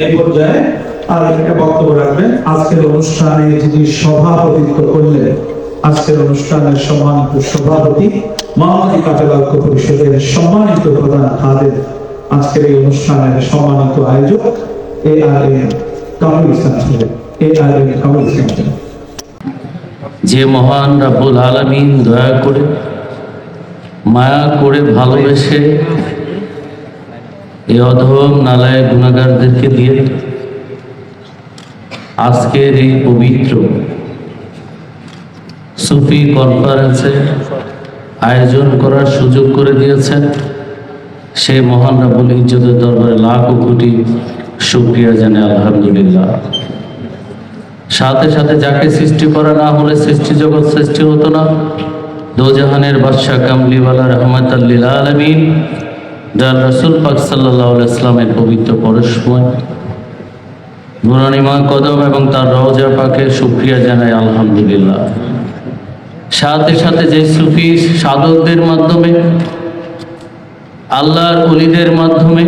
এই পর্যায়ে আর একটা বক্তব্য রাখবেন। আজকের অনুষ্ঠানে যিনি সভাপতিত্ব করলেন, আজকের অনুষ্ঠানের সম্মানিত সভাপতি মোহাম্মদী কাফেলা ঐক্য পরিষদের সম্মানিত প্রধান খাদেম, আজকের এই অনুষ্ঠানের সম্মানিত আয়োজক ARM কামরুল ইসলাম সাহেব। ARM কামরুল ইসলাম সাহেব। যে মহান রাব্বুল আলামিন দয়া করে মায়া করে ভালোবেসে এই অধম নালায় গুনাহগারদেরকে দিয়ে আজকের এই পবিত্র সুফি কনফারেন্সে আয়োজন করার সুযোগ করে দিয়েছেন, সেই মহান রাব্বুল ইজ্জতের দরবারে লাখো কোটি শুকরিয়া জানাই আলহামদুলিল্লাহ। সাথে সাথে যাকে সৃষ্টি করা না হলে সৃষ্টি জগৎ সৃষ্টি হতো না, দোজাহানের বাদশাহ কামলিওয়ালা রহমাতাল লিল আলামিন যার রাসূল পাক সাল্লাল্লাহু আলাইহি ওয়াসাল্লামের পবিত্র পরশময় নুরানিমা কদম এবং তার রওজা পাকে শুকরিয়া জানাই আলহামদুলিল্লাহ। সাথে সাথে যে সুফি সাধকদের মাধ্যমে, আল্লাহর ওলিদের মাধ্যমে,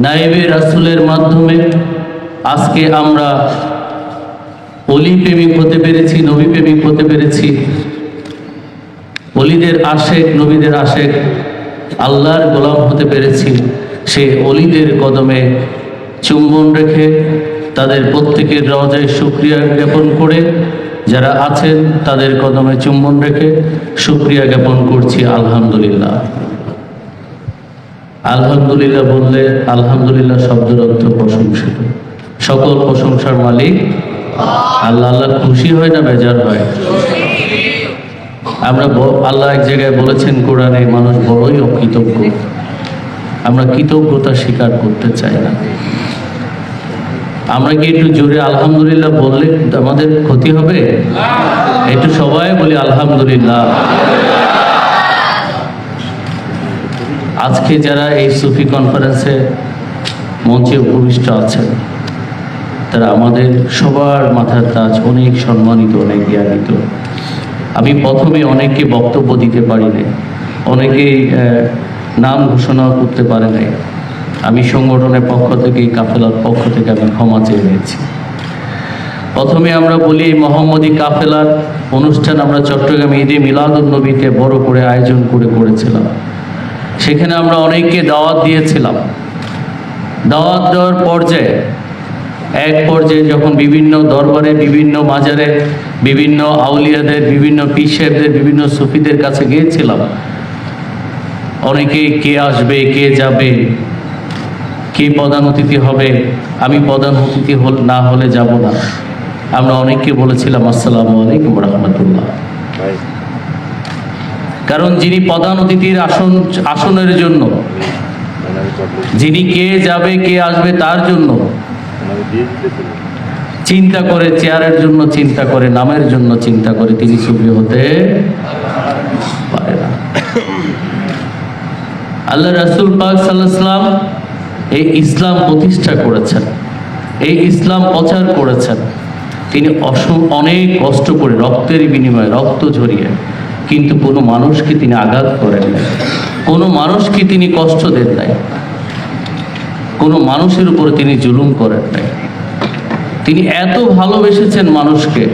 নায়েবে রাসূলের মাধ্যমে আজকে আমরা অলি প্রেমিক হতে পেরেছি, নবী প্রেমিক হতে পেরেছি, অলিদের আশেক, নবীদের আশেক, আল্লাহর গোলাম হতে পেরেছি। সে অলিদের কদমে চুম্বন রেখে তাদের প্রত্যেকের রওজায় শুকরিয়া জ্ঞাপন করে, যারা আছেন তাদের কদমে চুম্বন রেখে শুকরিয়া জ্ঞাপন করছি আলহামদুলিল্লাহ। আলহামদুলিল্লাহ বললে আলহামদুলিল্লাহ শব্দের অর্থ প্রশংসিত, সকল প্রশংসার মালিক আল্লাহ। আল্লাহ খুশি হয় না বেজার হয়? আমরা আল্লাহ এক জায়গায় বলেছেন কোরআনে, মানুষ বড়ই অকৃতজ্ঞ, আমরা কৃতজ্ঞতা স্বীকার করতে চাই না। আমরা কি একটু জোরে আলহামদুলিল্লাহ বললে আমাদের ক্ষতি হবে? একটু সবাই বলি আলহামদুলিল্লাহ। আজকে যারা এই সুফি কনফারেন্সে মঞ্চে উপবিষ্ট আছেন, তারা আমাদের সবার মাথার তাজ, অনেক সম্মানিত, অনেক জ্ঞানিত। আমি প্রথমে অনেককে বক্তব্য দিতে পারি নাই, অনেকেই নাম ঘোষণা করতে পারে নাই। আমি সংগঠনের পক্ষ থেকে, কাফেলার পক্ষ থেকে আমি ক্ষমা চেয়ে নিয়েছি। প্রথমে আমরা বলি, এই মোহাম্মদী কাফেলার অনুষ্ঠান আমরা চট্টগ্রামে ঈদে মিলাদুন নবীতে বড় করে আয়োজন করেছিলাম। সেখানে আমরা অনেককে দাওয়াত দিয়েছিলাম। দাওয়াত দেওয়ার পর্যায়ে এক পর্যায়ে যখন বিভিন্ন দরবারে, বিভিন্ন মাজারে, বিভিন্ন আউলিয়াদের, বিভিন্ন পীর সাহেবদের, বিভিন্ন সুফিদের কাছে গিয়েছিলাম, অনেকেই কে আসবে, কে যাবে, কে প্রধান অতিথি হবে, আমি প্রধান অতিথি না হলে যাব না। আমরা অনেককে বলেছিলাম আসসালামু আলাইকুম রহমতুল্লাহ। কারণ যিনি প্রধান অতিথির আসনের জন্য, যিনি কে যাবে কে আসবে তার জন্য চিন্তা করে, চেয়ারের জন্য চিন্তা করে, নামের জন্য চিন্তা করে, তিনি সুফি হতে পারে না। আল্লাহ রাসূল পাক সাল্লাল্লাহু আলাইহি ওয়াসাল্লাম এই ইসলাম প্রতিষ্ঠা করেছেন, এই ইসলাম প্রচার করেছেন। তিনি অনেক কষ্ট করে, রক্তের বিনিময়ে, রক্ত ঝরিয়ে, কিন্তু কোনো মানুষকে তিনি আঘাত করেন নাই, কোনো মানুষকে তিনি কষ্ট দেন নাই, কোনো মানুষের উপরে তিনি জুলুম করেন নাই। তিনি এত ভালোবেসেছেন মানুষকে।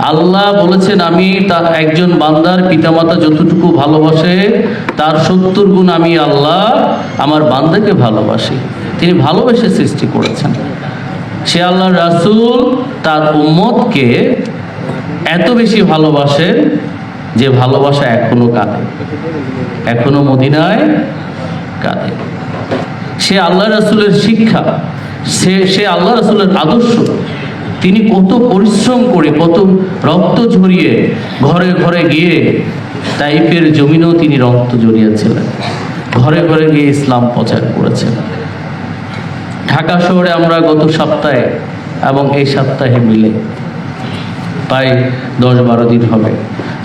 আল্লাহ বলেছেন, আমি তার একজন বান্দার পিতামাতা যতটুকু ভালোবাসে তার 70 গুণ আমি আল্লাহ আমার বান্দাকে ভালোবাসি। তিনি ভালোবেসে সৃষ্টি করেছেন। সে আল্লাহর রাসূল তার উম্মতকে এত বেশি ভালোবাসেন যে ভালোবাসা এখনো কাঁদে, এখনো মদিনায় কাঁদে। সে আল্লাহ রাসূলের শিক্ষা, সে আল্লাহ রাসূলের আদর্শ। তিনি কত পরিশ্রম করে, কত রক্ত ঝরিয়ে, ঘরে ঘরে গিয়ে, তাইফের জমিনেও তিনি রক্ত ঝরিয়েছিলেন, ঘরে ঘরে গিয়ে ইসলাম প্রচার করেছেন। ঢাকা শহরে আমরা গত সপ্তাহে এবং এই সপ্তাহে মিলে প্রায় 10-12 দিন হবে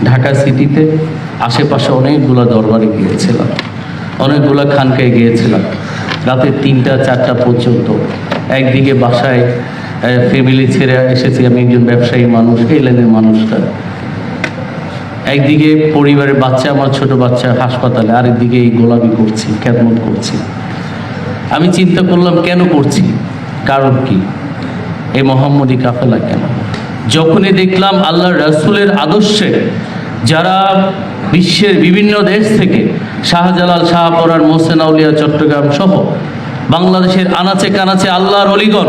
ঢাকা সিটিতে আশেপাশে অনেকগুলো দরবারে গিয়েছিলাম, অনেকগুলো খানকায় গিয়েছিলাম, রাতে 3টা-4টা পর্যন্ত। একদিকে বাসায় ফ্যামিলি ছেড়ে এসেছি, আমি একজন ব্যবসায়ী মানুষ, এই লাইনের মানুষটা। একদিকে পরিবারের বাচ্চা, আমার ছোট বাচ্চা হাসপাতালে, আরেকদিকে এই গোলামি করছি, খেদমত করছি। আমি চিন্তা করলাম কেন করছি। কারণ কি? এই মোহাম্মদী কাফেলা কেন? যখনই দেখলাম আল্লাহ রাসূলের আদর্শে যারা বিশ্বের বিভিন্ন দেশ থেকে শাহজালাল, শাহপরান, মোহসেন আউলিয়া, চট্টগ্রাম সহ বাংলাদেশের আনাচে কানাচে আল্লাহর অলিগণ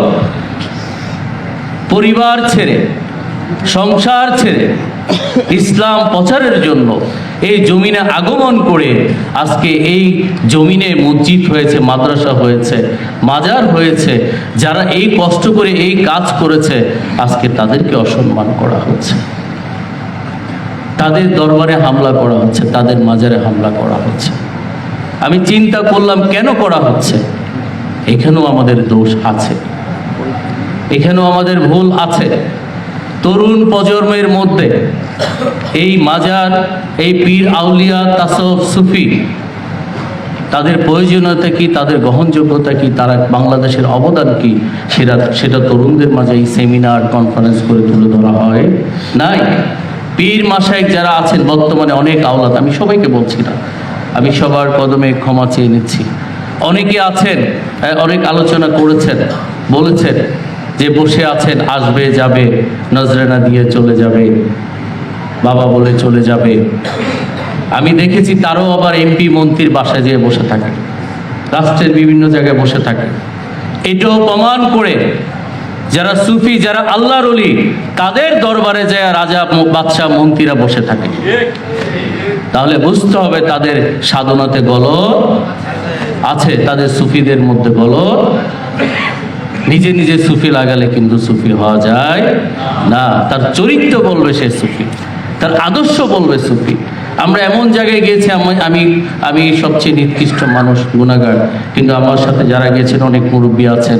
পরিবার ছেড়ে, সংসার ছেড়ে ইসলাম প্রচারের জন্য এই জমিনে আগমন করে আজকে এই জমিনে মসজিদ হয়েছে, মাদ্রাসা হয়েছে, মাজার হয়েছে, যারা এই কষ্ট করে এই কাজ করেছে আজকে তাদেরকে অসম্মান করা হচ্ছে, তাদের দরবারে হামলা করা হচ্ছে, তাদের মাজারে হামলা করা হচ্ছে। আমি চিন্তা করলাম কেন করা হচ্ছে? এখানেও আমাদের দোষ আছে, এখানেও আমাদের ভুল আছে। তরুণ প্রজন্মের মধ্যে এই মাজার, এই পীর আউলিয়া, তাসওয়ুফ, সুফি তাদের প্রয়োজনীয়তা কি, তাদের গ্রহণযোগ্যতা কি, তারা বাংলাদেশের অবদান কি, সেটা তরুণদের মাঝে এই সেমিনার কনফারেন্স করে তুলে ধরা হয় নাই। পীর মাশায়েখ যারা আছেন বর্তমানে অনেক আওলাদ, আমি সবাইকে বলছি না, আমি সবার কদমে ক্ষমা চেয়ে নিচ্ছি। অনেকে আছেন, অনেক আলোচনা করেছেন, বলেছেন যে বসে আছেন, আসবে যাবে, নজরানা দিয়ে চলে যাবে, বাবা বলে চলে যাবে। আমি দেখেছি তারও আবার এমপি মন্ত্রীর বাসায় যেয়ে বসে থাকে, রাষ্ট্রের বিভিন্ন জায়গায় বসে থাকে। এটাও প্রমাণ করে যারা সুফি, যারা আল্লাহর ওলি, তাদের দরবারে যায় রাজা, বাদশাহ, মন্ত্রীরা বসে থাকে। তাহলে বুঝতে হবে তাদের সাধনাতে গলদ আছে, তাদের সুফিদের মধ্যে গলদ। নিজে নিজে সুফি লাগালে কিন্তু সুফি হওয়া যায় না। তার চরিত্র বলবে সে সুফি, তার আদর্শ বলবে সুফি। আমরা এমন জায়গায় গিয়েছি, আমি সবচেয়ে নিকৃষ্ট মানুষ, গুনাহগার, কিন্তু আমার সাথে যারা গিয়েছেন অনেক মুরব্বী আছেন,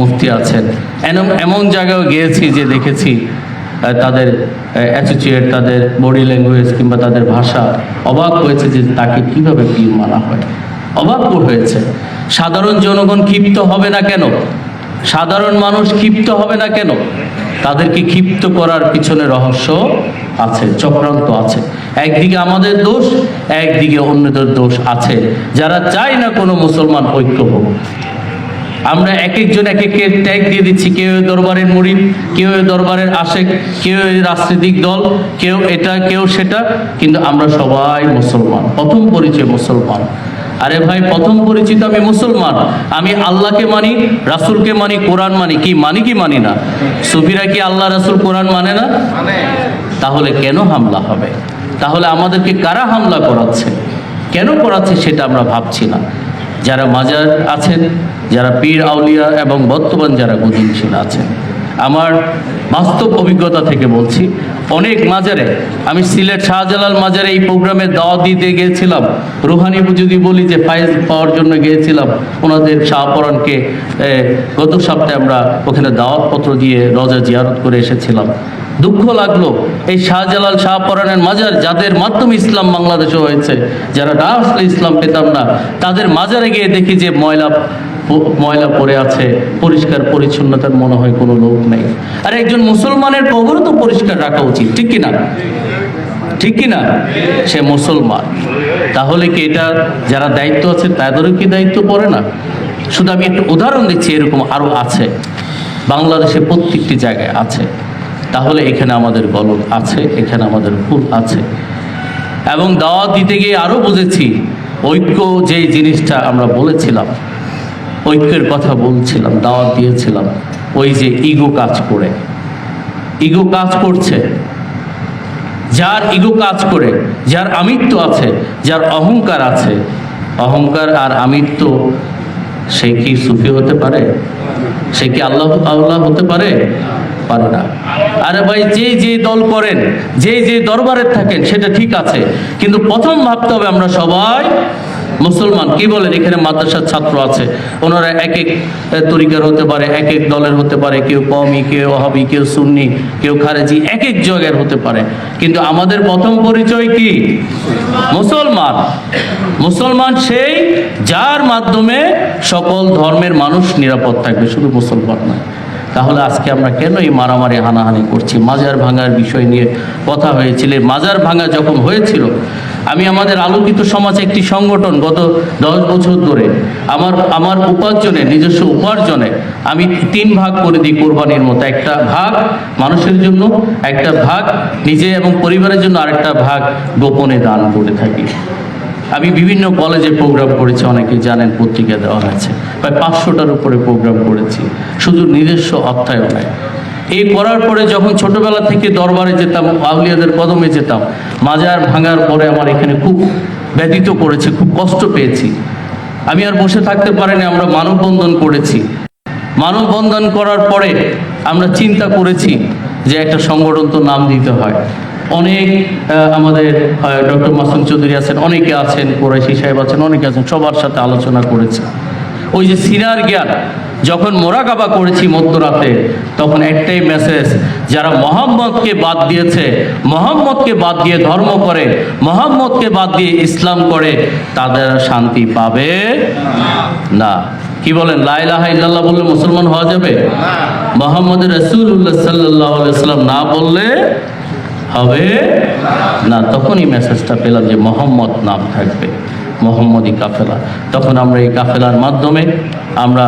মুফতি আছেন। এমন জায়গায় গিয়েছি যে দেখেছি তাদের অ্যাটিটিউড, তাদের বডি ল্যাঙ্গুয়েজ কিংবা তাদের ভাষা, অবাক হয়েছে যে তাকে কিভাবে পীর মানা হয়, অবাক হয়েছে। সাধারণ জনগণ ক্ষিপ্ত হবে না কেন? সাধারণ মানুষ ক্ষিপ্ত হবে না কেন? তাদেরকে ক্ষিপ্ত করার পিছনে রহস্য আছে, চক্রান্ত আছে। একদিকে আমাদের দোষ, একদিকে অন্যদের দোষ আছে, যারা চায় না কোনো মুসলমান ঐক্য হোক। আমরা এক একজন এক এক ট্যাগ দিয়ে দিচ্ছি, কেউ দরবারের মুরিদ, কেউ দরবারের আশেক, কেউ রাজনৈতিক দল, কেউ এটা, কেউ সেটা, কিন্তু আমরা সবাই মুসলমান। প্রথম পরিচয় মুসলমান। আরে ভাই, প্রথম পরিচিত আমি মুসলমান, আমি আল্লাহকে মানি, রাসূলকে মানি, কোরআন মানি। কি মানি কি মানি না? সুফিরা কি আল্লাহ, রাসূল, কোরআন মানে না? তাহলে কেন হামলা হবে? তাহলে আমাদেরকে কারা হামলা করাচ্ছে, কেন করাচ্ছে সেটা আমরা ভাবছি না। যারা মাজার আছেন, যারা পীর আউলিয়া এবং বর্তমান যারা গদিনশীল আছেন, আমার বাস্তব অভিজ্ঞতা থেকে বলছি, অনেক মাজারে, আমি সিলেট শাহজালাল মাজারে এই প্রোগ্রামে দাওয়াত দিতে গিয়েছিলাম। রুহানি যদি বলি যে ফাইজ পাওয়ার জন্য গিয়েছিলাম, ওনাদের শাহপরানকে গত সপ্তাহে আমরা ওখানে দাওয়াতপত্র দিয়ে রোজা জিয়ারত করে এসেছিলাম। দুঃখ লাগলো, এই শাহজালাল, শাহপরানের মাজার, যাদের মাধ্যমে ইসলাম বাংলাদেশে হয়েছে, যারা না আসলে ইসলাম পেতাম না, তাদের মাজারে গিয়ে দেখি যে ময়লা পড়ে আছে, পরিষ্কার পরিচ্ছন্নতার মনে হয় কোনো লোক নেই। আর একজন মুসলমানের কবরও তো পরিষ্কার রাখা উচিত, ঠিক কিনা? ঠিক কিনা? সে মুসলমান। তাহলে কি এটা যারা দায়িত্ব আছে তাদেরও কি দায়িত্ব পড়ে না? শুধু আমি একটা উদাহরণ দিচ্ছি, এরকম আরো আছে, বাংলাদেশে প্রত্যেকটি জায়গায় আছে। তাহলে এখানে আমাদের গলদ আছে, এখানে আমাদের ভুল আছে। এবং দাওয়াত দিতে গিয়ে আরো বুঝেছি, ঐক্য যে জিনিসটা আমরা বলেছিলাম, ঐক্যের কথা বলছিলাম, দাওয়াত দিয়েছিলাম, ওই যে ইগো কাজ করে, ইগো কাজ করছে। যার ইগো কাজ করে, যার আমিত্ব আছে, যার অহংকার আছে, অহংকার আর আমিত্ব, সে কি সুফি হতে পারে? সে কি আল্লাহ হতে পারে? পারে না। আরে ভাই, যে দল করেন, যে দরবারে থাকেন, সেটা ঠিক আছে, কিন্তু প্রথম ভাবতে হবে আমরা সবাই মুসলমান। কি বলেন? এখানে মাদ্রাসার ছাত্র আছে, ওনারা এক এক তরিকার হতে পারে, এক এক দলের হতে পারে, কেউ কওমি, কেউ ওয়াহাবি, কেউ সুন্নি, কেউ খারেজি, এক এক জায়গার হতে পারে, কিন্তু আমাদের প্রথম পরিচয় কি? মুসলমান। মুসলমান সেই যার মাধ্যমে সকল ধর্মের মানুষ নিরাপদ থাকবে, শুধু মুসলমান নয়। তাহলে আজকে আমরা কেন এই মারামারি হানাহানি করছি? মাজার ভাঙার বিষয় নিয়ে কথা হয়েছিল। মাজার ভাঙা যখন হয়েছিল, আমি আমাদের আলোকিত সমাজ একটি সংগঠন গত 10 বছর ধরে আমার উপার্জনে, নিজস্ব উপার্জনে আমি 3 ভাগ করে দিই কোরবানির মতো। একটা ভাগ মানুষের জন্য, একটা ভাগ নিজে এবং পরিবারের জন্য, আরেকটা ভাগ গোপনে দান করে থাকি। আমি বিভিন্ন কলেজে প্রোগ্রাম করেছি, অনেকে জানেন, পত্রিকা দেওয়া হয়েছে। প্রায় 500টার উপরে প্রোগ্রাম করেছি, শুধু নিজস্ব অর্থায়নে। এই করার পরে যখন ছোটবেলা থেকে দরবারে যেতাম, আউলিয়াদের কদমে যেতাম, মাজার ভাঙার পরে আমার এখানে খুব ব্যথিত করেছে, খুব কষ্ট পেয়েছি। আমি আর বসে থাকতে পারিনি। আমরা মানববন্ধন করেছি। মানববন্ধন করার পরে আমরা চিন্তা করেছি যে একটা সংগঠন তো নাম দিতে হয়। অনেক আমাদের ডক্টর মাসুম চৌধুরী আছেন, অনেকে আছেন, কোরাইশি সাহেব আছেন, অনেকে আছেন, সবার সাথে আলোচনা করেছি। ওই যে সিনার জ্ঞান যখন মোরাকাবা করেছি মধ্যরাতে, তখন একটাই মেসেজ, যারা মোহাম্মদকে বাদ দিয়েছে, মোহাম্মদকে বাদ দিয়ে ধর্ম করে, মোহাম্মদকে বাদ দিয়ে ইসলাম করে, তাদের শান্তি পাবে না। কি বলেন? লা ইলাহা ইল্লাল্লাহ বললে মুসলমান হওয়া যাবে? মুহাম্মদ রাসূলুল্লাহ সাল্লাল্লাহু আলাইহি ওয়াসাল্লাম না বললে হবে না। তখনই মেসেজটা পেলাম যে মোহাম্মদ নাম থাকবে, মোহাম্মদী কাফেলা। তখন আমরা এই কাফেলার মাধ্যমে আমরা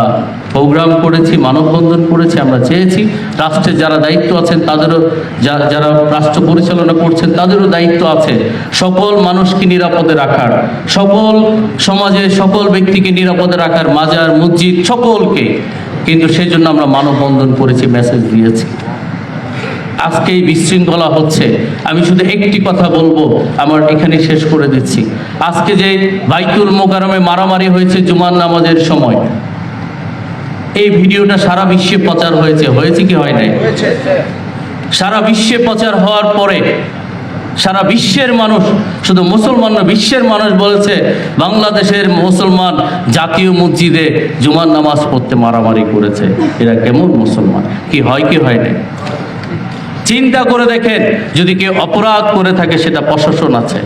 প্রোগ্রাম করেছি, মানববন্ধন করেছি। আমরা চেয়েছি রাষ্ট্রে যারা দায়িত্ব আছেন তাদেরও, যারা রাষ্ট্র পরিচালনা করছেন তাদেরও দায়িত্ব আছে সকল মানুষকে নিরাপদে রাখার, সকল সমাজের সকল ব্যক্তিকে নিরাপদে রাখার, মাজার মসজিদ সকলকে। কিন্তু সেই জন্য আমরা মানববন্ধন করেছি, মেসেজ দিয়েছি। আজকে এই বিশৃঙ্খলা হচ্ছে। আমি শুধু একটি কথা বলবো, আমার এখানে শেষ করে দিচ্ছি। আজকে যে বাইতুল মোকাররমে মারামারি হয়েছে জুমার নামাজের সময়, এই ভিডিওটা সারা বিশ্বে প্রচার হয়েছে। হয়েছে কি হয় নাই? সারা বিশ্বে প্রচার হওয়ার পরে সারা বিশ্বের মানুষ, শুধু মুসলমান না, বিশ্বের মানুষ বলেছে বাংলাদেশের মুসলমান জাতীয় মসজিদে জুমার নামাজ পড়তে মারামারি করেছে। এরা কেমন মুসলমান? কি হয় কি হয় নাই? চিন্তা করে দেখেন, যদি কেউ অপরাধ করে থাকে সেটা প্রশাসন আছে,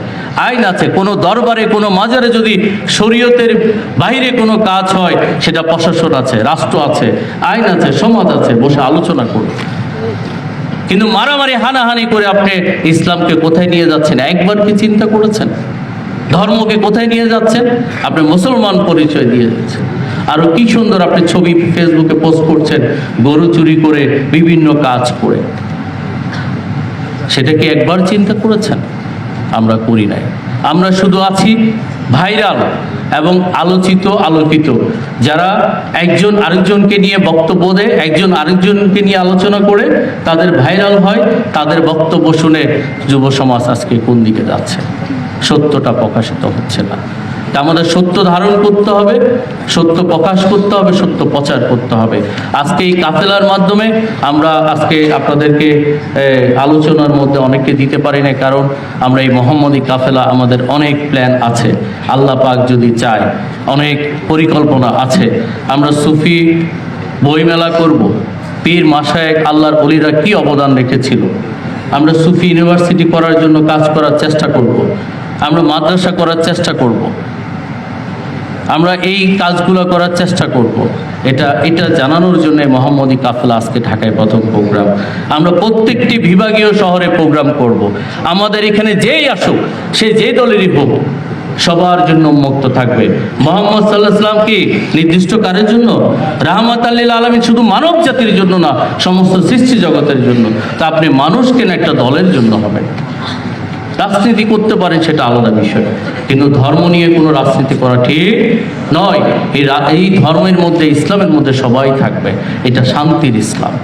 আইন আছে। কোনো দরবারে, কোনো মাজারে যদি শরীয়তের বাইরে কোনো কাজ হয়, সেটা প্রশাসন আছে, রাষ্ট্র আছে, আইন আছে, সমাজ আছে, বসে আলোচনা করুন। কিন্তু মারামারি হানাহানি করে আপনি ইসলামকে কোথায় নিয়ে যাচ্ছেন? একবার কি চিন্তা করেছেন? ধর্মকে কোথায় নিয়ে যাচ্ছেন? আপনি মুসলমান পরিচয় দিয়ে যাচ্ছেন। আরো কি সুন্দর আপনি ছবি ফেসবুকে পোস্ট করছেন, গরু চুরি করে, বিভিন্ন কাজ করে। সেটা কি একবার চিন্তা করেছেন? আমরা করি নাই। আমরা শুধু আছি ভাইরাল এবং আলোচিত, আলোকিত। যারা একজন আরেকজনকে নিয়ে বক্তব্য দেয়, একজন আরেকজনকে নিয়ে আলোচনা করে, তাদের ভাইরাল হয়, তাদের বক্তব্য শুনে যুব সমাজ আজকে কোন দিকে যাচ্ছে? সত্যটা প্রকাশিত হচ্ছে না। তা আমাদের সত্য ধারণ করতে হবে, সত্য প্রকাশ করতে হবে, সত্য প্রচার করতে হবে। আজকে এই কাফেলার মাধ্যমে আমরা আজকে আপনাদেরকে আলোচনার মধ্যে অনেককে দিতে পারি না, কারণ আমরা এই মোহাম্মদী কাফেলা, আমাদের অনেক প্ল্যান আছে। আল্লাহ পাক যদি চায়, অনেক পরিকল্পনা আছে। আমরা সুফি বইমেলা করব। পীর মাশায়েখ আল্লাহর ওলিরা কি অবদান রেখেছিল। আমরা সুফি ইউনিভার্সিটি করার জন্য কাজ করার চেষ্টা করব। আমরা মাদ্রাসা করার চেষ্টা করব। আমরা এই কাজগুলো করার চেষ্টা করব। এটা জানানোর জন্য মোহাম্মদী কাফেলা আজকে ঢাকায় প্রথম প্রোগ্রাম। আমরা প্রত্যেকটি বিভাগীয় শহরে প্রোগ্রাম করব। আমাদের এখানে যেই আসুক, সে যে দলেরই হোক, সবার জন্য উন্মুক্ত থাকবে। মুহাম্মদ সাল্লাল্লাহু আলাইহি ওয়াসাল্লাম কি নির্দিষ্ট কারের জন্য? রাহমাতাল লিল আলামিন, শুধু মানব জাতির জন্য না, সমস্ত সৃষ্টি জগতের জন্য। তা আপনি মানুষ কেন একটা দলের জন্য হবেন? রাজনীতি করতে পারেন, সেটা আলাদা বিষয়, কিন্তু ধর্ম নিয়ে কোনো রাজনীতি করা ঠিক নয়। এই ধর্মের মধ্যে, ইসলামের মধ্যে সবাই থাকবে। এটা শান্তির ইসলাম।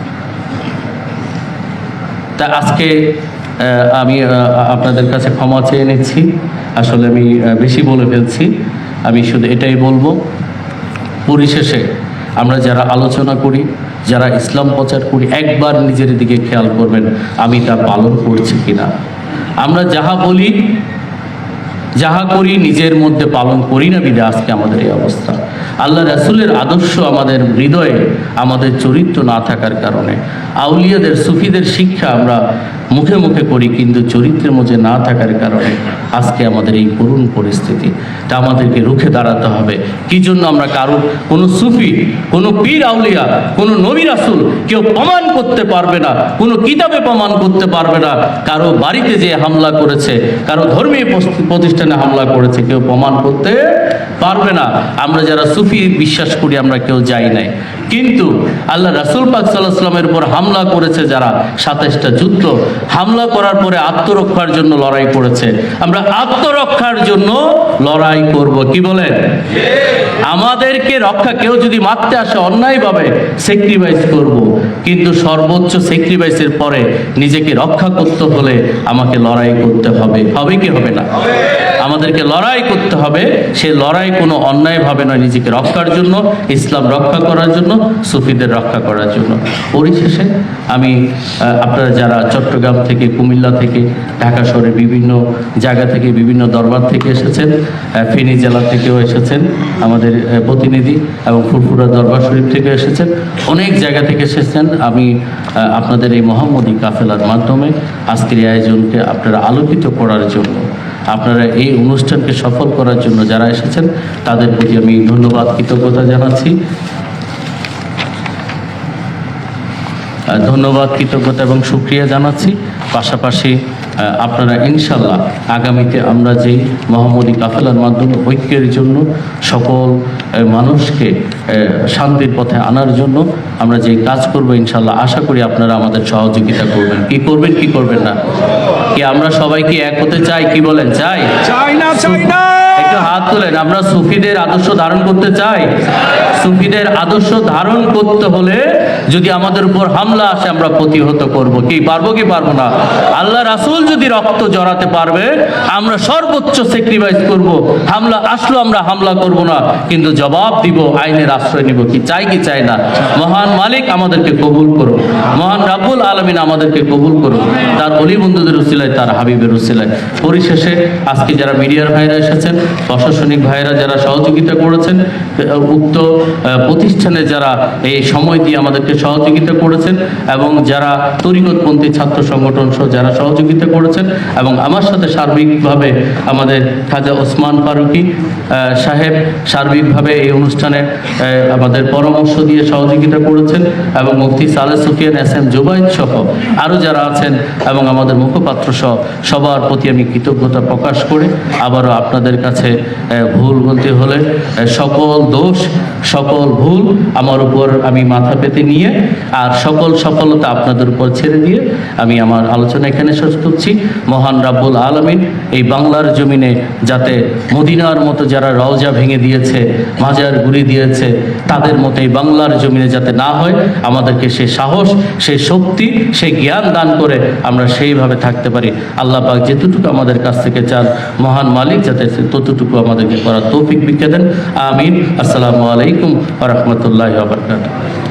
তা আজকে আমি আপনাদের কাছে ক্ষমা চেয়ে নিচ্ছি। আসলে আমি বেশি বলে ফেলছি। আমি শুধু এটাই বলবো, পরিশেষে আমরা যারা আলোচনা করি, যারা ইসলাম প্রচার করি, একবার নিজের দিকে খেয়াল করবেন, আমি তা পালন করছি কিনা। আমরা যাহা বলি, যাহা করি, নিজের মধ্যে পালন করি না বিধে আজকে আমাদের এই অবস্থা। আল্লাহ রাসূলের আদর্শ আমাদের হৃদয়ে, আমাদের চরিত্র না থাকার কারণে, আউলিয়াদের, সুফিদের শিক্ষা আমরা মুখে মুখে করি, কিন্তু চরিত্রের মধ্যে না থাকার কারণে আজকে আমাদের এই করুণ পরিস্থিতি। তা আমাদেরকে রুখে দাঁড়াতে হবে। কি জন্য আমরা কারো কোনো সুফি, কোনো পীর আউলিয়া, কোনো নবী রাসূল কেউ প্রমাণ করতে পারবে না, কোনো কিতাবে প্রমাণ করতে পারবে না। কারো বাড়িতে যে হামলা করেছে, কারো ধর্মীয় প্রতিষ্ঠানে হামলা করেছে, কেউ প্রমাণ করতে পারবে না। আমরা যারা সুফি বিশ্বাস করি আমরা কেউ যাই নাই, কিন্তু আল্লাহ রাসূল পাক সাল্লাল্লাহু আলাইহি ওয়াসাল্লামের উপর হামলা করেছে যারা, 27টা যুদ্ধ, হামলা করার পরে আত্মরক্ষার জন্য লড়াই করেছে। আমরা আত্মরক্ষার জন্য লড়াই করব, কি বলেন? আমাদেরকে রক্ষা, কেউ যদি মারতে আসে অন্যায়ভাবে স্যাক্রিফাইস করব, কিন্তু সর্বোচ্চ স্যাক্রিফাইসের পরে নিজেকে রক্ষা করতে হলে আমাকে লড়াই করতে হবে। হবে কি হবে না? আমাদেরকে লড়াই করতে হবে। সেই লড়াই কোনো অন্যায়ভাবে নয়, নিজেকে রক্ষার জন্য, ইসলাম রক্ষা করার জন্য, সুফিদের রক্ষা করার জন্য। পরিশেষে আমি আপনারা যারা চট্টগ্রাম থেকে, কুমিল্লা থেকে, ঢাকা শহরের বিভিন্ন জায়গা থেকে, বিভিন্ন দরবার থেকে এসেছেন, ফেনী জেলা থেকেও এসেছেন আমাদের প্রতিনিধি, এবং ফুরফুরা দরবার শরীফ থেকে এসেছেন, অনেক জায়গা থেকে এসেছেন। আমি আপনাদের এই মোহাম্মদী কাফেলার মাধ্যমে আজকের এই আয়োজনকে আপনারা আলোকিত করার জন্য, আপনারা এই অনুষ্ঠানকে সফল করার জন্য যারা এসেছেন তাদের প্রতি আমি ধন্যবাদ, কৃতজ্ঞতা জানাচ্ছি। ধন্যবাদ, কৃতজ্ঞতা এবং শুকরিয়া জানাচ্ছি। পাশাপাশি আপনারা ইনশাল্লাহ আগামীতে আমরা যেই মোহাম্মদী কাফেলার মাধ্যমে ঐক্যের জন্য, সকল মানুষকে শান্তির পথে আনার জন্য আমরা যেই কাজ করব, ইনশাল্লাহ আশা করি আপনারা আমাদের সহযোগিতা করবেন। কি করবেন, কি করবেন না? কি আমরা সবাই কি এক হতে চাই? কি বলেন, চাই? চাই না, চাই না। একটু হাত তোলেন। আমরা সুফিদের আদর্শ ধারণ করতে চাই। সুফিদের আদর্শ ধারণ করতে হলে যদি আমাদের উপর হামলা আসে আমরা প্রতিহত করব। কি পারবো, কি পারবো না? আল্লাহ রাসূল যদি রক্ত জড়াতে পারবে, আমরা সর্বোচ্চ স্যাক্রিফাইস করব। হামলা আসলো আমরা হামলা করব না, কিন্তু জবাব দিব, আইনের আশ্রয় নিব। কি চাই, কি চাই না? মহান মালিক আমাদেরকে কবুল করুন, মহান রাব্বুল আলামিন আমাদেরকে কবুল করুন, তার ওলি বন্ধুদের উসিলায়, তার হাবিবের উসিলায়। পরিশেষে আজকে যারা মিডিয়ার ভাইরা এসেছেন, প্রশাসনিক ভাইরা যারা সহযোগিতা করেছেন, উক্ত প্রতিষ্ঠানে যারা এই সময় দিয়ে আমাদেরকে সহযোগিতা করেছেন, এবং যারা তরিকতপন্থী ছাত্র সংগঠন সহ যারা সহযোগিতা করেছেন, এবং আমার সাথে সার্বিকভাবে আমাদের খাজা ওসমান ফারুকী সাহেব সার্বিকভাবে এই অনুষ্ঠানে আমাদের পরামর্শ দিয়ে সহযোগিতা করেছেন, এবং মুফতি সালেহ সুফিয়ান SM জুবাইদ সহ আরও যারা আছেন, এবং আমাদের মুখপাত্র সহ সবার প্রতি আমি কৃতজ্ঞতা প্রকাশ করে আবারও আপনাদের কাছে ভুল বলতে হলে সকল দোষ, সকল ভুল আমার উপর আমি মাথা পেতে নিয়ে, আর সকল সফলতা আপনাদের উপর ছেড়ে দিয়ে আমি আমার আলোচনা এখানে শেষ করছি। মহান রাব্বুল আলামিন এই বাংলার জমিনে যাতে মদিনার মতো যারা রওজা ভেঙে দিয়েছে, মাজার গুড়ি দিয়েছে, তাদের মতো এই বাংলার জমিনে যাতে না হয়, আমাদেরকে সেই সাহস, সেই শক্তি, সেই জ্ঞান দান করে আমরা সেইভাবে থাকতে পারি। আল্লাহ পাক যেতটুকু আমাদের কাছ থেকে চান, মহান মালিক যাতে ততটুকু আমাদেরকে করার তৌফিক বিজ্ঞা দেন। আমিন। আসসালামু আলাইকুম ওয়া রাহমাতুল্লাহি ওয়া বারাকাতুহু।